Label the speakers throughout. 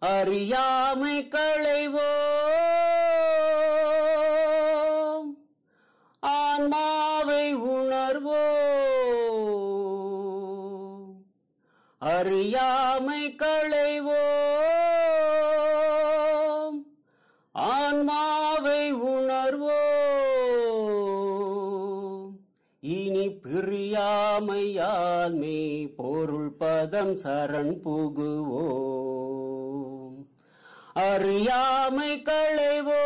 Speaker 1: அறியாமை களைவோம், ஆன்மாவை உணர்வோம். அறியாமை களைவோம், ஆன்மாவை உணர்வோம். இனி பிரியாமையால் மெய் பொருள் பதம் சரண் புகுவோம். அறியாமை களைவோம்,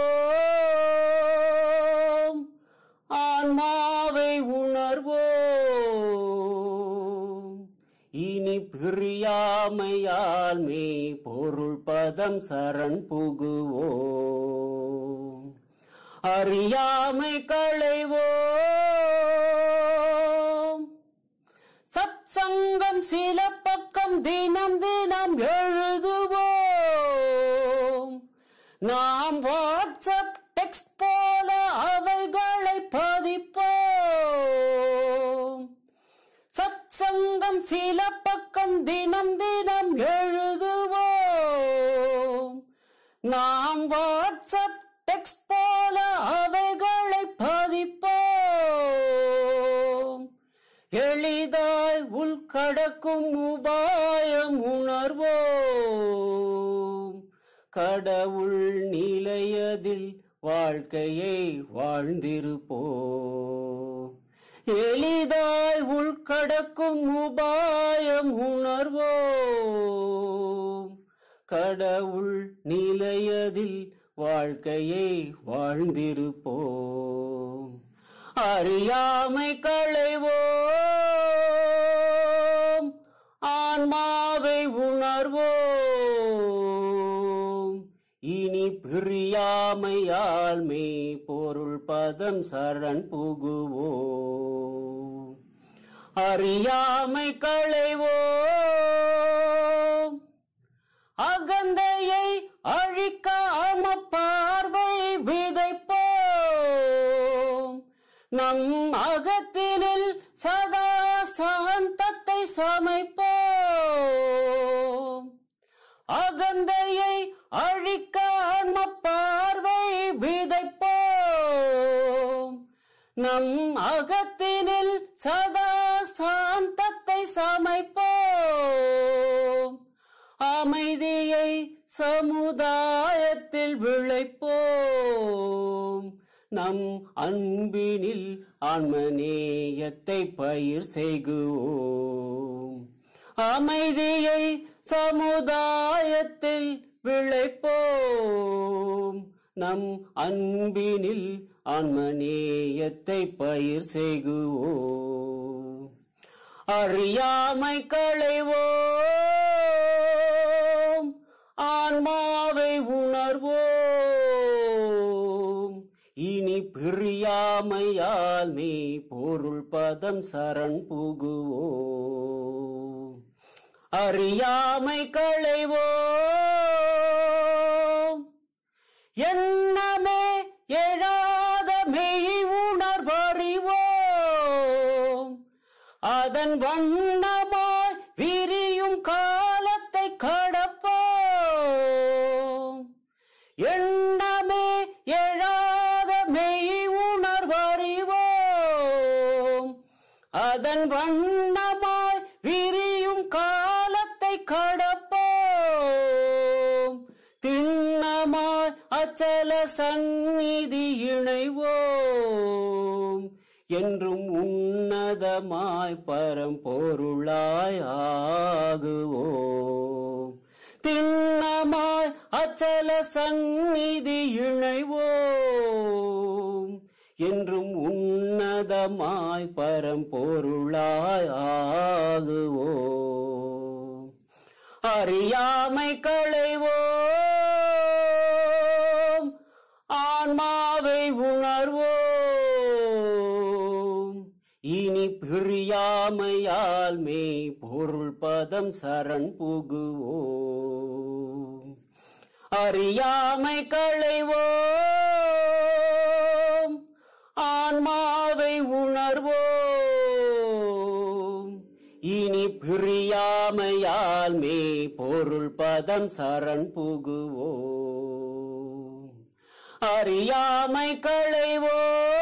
Speaker 1: ஆன்மாவை உணர்வோம். இனி பிரியாமையால் மெய் பொருள் பதம் சரண் புகுவோம். அறியாமை களைவோம், சத்சங்கம் சில பக்கம் தினம் தினம் எழுதுவோம். நாம் வாட்ஸ்அப் டெக்ஸ்ட் போல அவைகளை பதிப்போம். சத்சங்கம் சில பக்கம் தினம் தினம் எழுதுவோம். நாம் வாட்ஸ்அப் டெக்ஸ்ட் போல அவைகளை பதிப்போம். எளிதாய் உள்கடக்கும் உபாயம் உணர்வோம். கடவுள் நிலையதில் வாழ்க்கையை வாழ்ந்திருப்போம். எளிதாய் உள்கடக்கும் உபாயம் உணர்வோம். கடவுள் நிலையதில் வாழ்க்கையை வாழ்ந்திருப்போம். அறியாமை களைவோம், ஆன்மாவை உணர்வோம். இனி பிரியாமையால் மெய் பொருள் பதம் சரண் புகுவோம். அறியாமை களைவோம், அகந்தையை அழிக்க பார்வை விதைப்போம். நம் அகத்தினில் சதா சாந்தத்தை சமைப்போம். அகந்தையை அழிக்க பார்வை விதைப்போம். நம் அகத்தினில் சதா சாந்தத்தை சமைப்போம். அமைதியை சமுதாயத்தில் விளைப்போம். நம் அன்பினில் ஆன்மநேயத்தை பயிர் செய்குவோம். அமைதியை சமுதாயத்தில் விளைப்போம். நம் அன்பினில் ஆன்மநேயத்தை பயிர் செய்குவோம். அறியாமை களைவோம், ஆன்மாவை உணர்வோம். இனி பிரியாமையால் மெய் பொருள் பதம் சரண் புகுவோம். அறியாமை களைவோம், எண்ணமே எழாத மெய் உணர்வறிவோம். அதன் வண்ணமாய் விரியும் காலத்தை கடப்போம். எண்ணமே எழாத மெய் உணர்வறிவோம். அதன் வண்ணமாய் விரியும் காலத்தை கடப்போம். திண்ணமாய் அச்சல சந்நிதி இணைவோம். என்றும் உன்னதமாய் பரம்பொருளாய் ஆகுவோம். திண்ணமாய் அச்சல சந்நிதி இணைவோம். என்றும் உன்னதமாய் பரம்பொருளாய் ஆகுவோம். அறியாமை களைவோம், ஆன்மாவை உணர்வோம். இனி பிரியாமையால் மெய் பொருள் பதம் சரண் புகுவோம். அறியாமை களைவோம், ஆன்மாவை உணர்வோம். இனி பிரியாமையால் அறியாமையால் மே பொருள் பதம் சரண் புகுவோம். அறியாமை களைவோம்